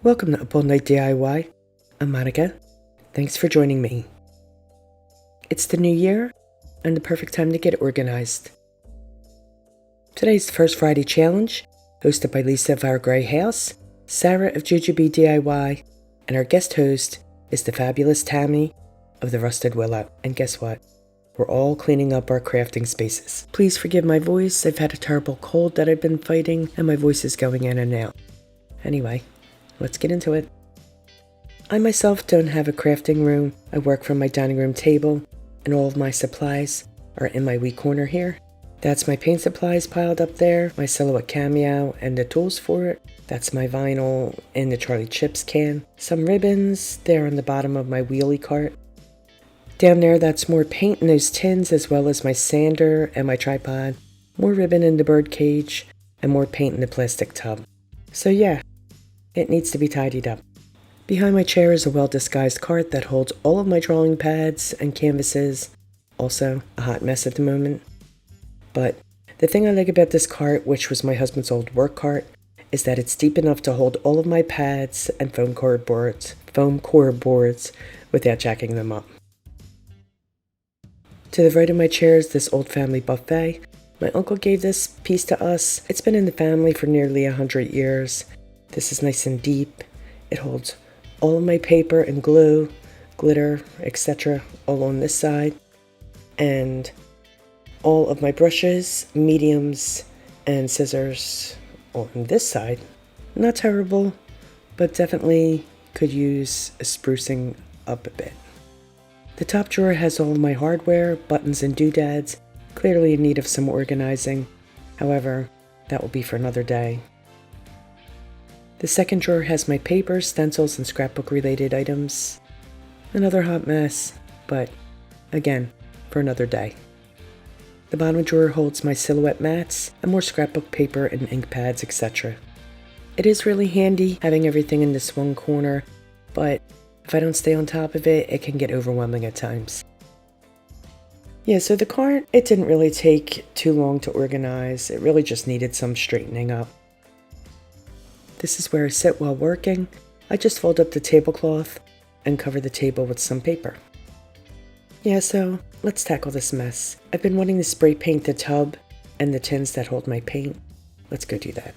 Welcome to Up All Night DIY. I'm Monica. Thanks for joining me. It's the new year and the perfect time to get organized. Today's the First Friday Challenge, hosted by Lisa of Our Grey House, Sarah of Jujubee DIY, and our guest host is the fabulous Tammie of the Rusted Willow. And guess what? We're all cleaning up our crafting spaces. Please forgive my voice. I've had a terrible cold that I've been fighting, and my voice is going in and out. Anyway, let's get into it. I myself don't have a crafting room. I work from my dining room table, and all of my supplies are in my wee corner here. That's my paint supplies piled up there, my silhouette cameo and the tools for it. That's my vinyl in the Charlie Chips can. Some ribbons there on the bottom of my wheelie cart. Down there, that's more paint in those tins, as well as my sander and my tripod. More ribbon in the bird cage, and more paint in the plastic tub. So yeah, it needs to be tidied up. Behind my chair is a well-disguised cart that holds all of my drawing pads and canvases. Also, a hot mess at the moment. But the thing I like about this cart, which was my husband's old work cart, is that it's deep enough to hold all of my pads and foam core boards without jacking them up. To the right of my chair is this old family buffet. My uncle gave this piece to us. It's been in the family for nearly 100 years. This is nice and deep. It holds all of my paper and glue, glitter, etc. all on this side. And all of my brushes, mediums, and scissors on this side. Not terrible, but definitely could use a sprucing up a bit. The top drawer has all of my hardware, buttons, and doodads, clearly in need of some organizing. However, that will be for another day. The second drawer has my paper, stencils, and scrapbook related items. Another hot mess, but again, for another day. The bottom drawer holds my silhouette mats and more scrapbook paper and ink pads, etc. It is really handy having everything in this one corner, but if I don't stay on top of it, it can get overwhelming at times. Yeah, so the cart, it didn't really take too long to organize. It really just needed some straightening up. This is where I sit while working. I just fold up the tablecloth and cover the table with some paper. Yeah, so let's tackle this mess. I've been wanting to spray paint the tub and the tins that hold my paint. Let's go do that.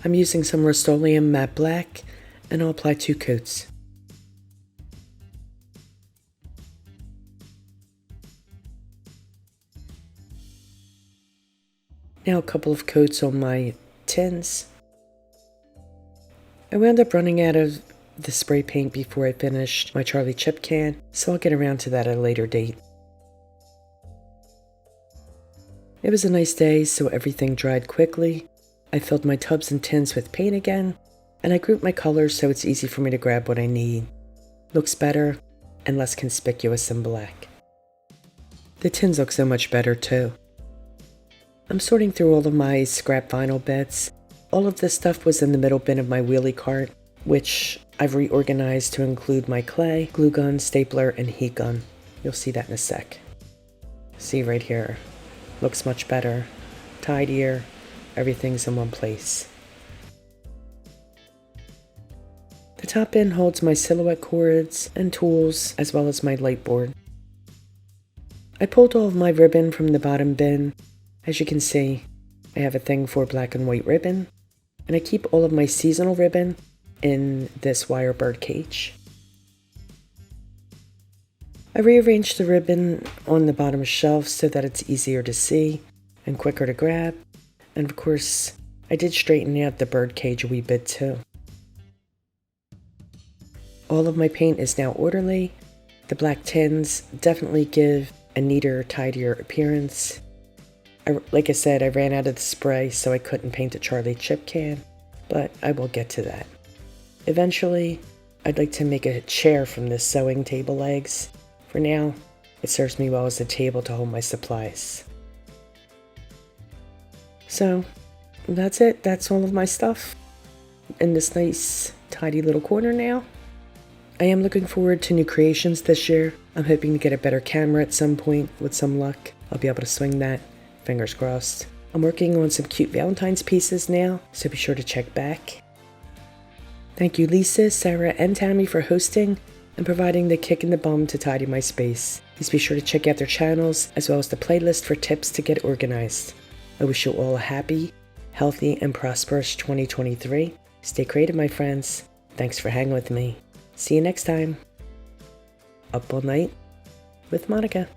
I'm using some Rust-Oleum matte black, and I'll apply 2 coats. Now a couple of coats on my tins. I wound up running out of the spray paint before I finished my Charlie Chip can, so I'll get around to that at a later date. It was a nice day, so everything dried quickly. I filled my tubs and tins with paint again, and I grouped my colors so it's easy for me to grab what I need. Looks better and less conspicuous in black. The tins look so much better too. I'm sorting through all of my scrap vinyl bits. All of this stuff was in the middle bin of my wheelie cart, which I've reorganized to include my clay, glue gun, stapler, and heat gun. You'll see that in a sec. See right here. Looks much better, tidier, everything's in one place. The top bin holds my silhouette cords and tools, as well as my light board. I pulled all of my ribbon from the bottom bin. As you can see, I have a thing for black and white ribbon, and I keep all of my seasonal ribbon in this wire bird cage. I rearranged the ribbon on the bottom shelf so that it's easier to see and quicker to grab, and of course, I did straighten out the bird cage a wee bit too. All of my paint is now orderly. The black tins definitely give a neater, tidier appearance. Like I said, I ran out of the spray, so I couldn't paint a Charlie Chip can, but I will get to that. Eventually, I'd like to make a chair from the sewing table legs. For now, it serves me well as a table to hold my supplies. So, that's it. That's all of my stuff in this nice, tidy little corner now. I am looking forward to new creations this year. I'm hoping to get a better camera at some point. With some luck, I'll be able to swing that. Fingers crossed. I'm working on some cute Valentine's pieces now, so be sure to check back. Thank you Lisa, Sarah, and Tammie for hosting and providing the kick in the bum to tidy my space. Please be sure to check out their channels as well as the playlist for tips to get organized. I wish you all a happy, healthy, and prosperous 2023. Stay creative, my friends. Thanks for hanging with me. See you next time. Up all night with Monica.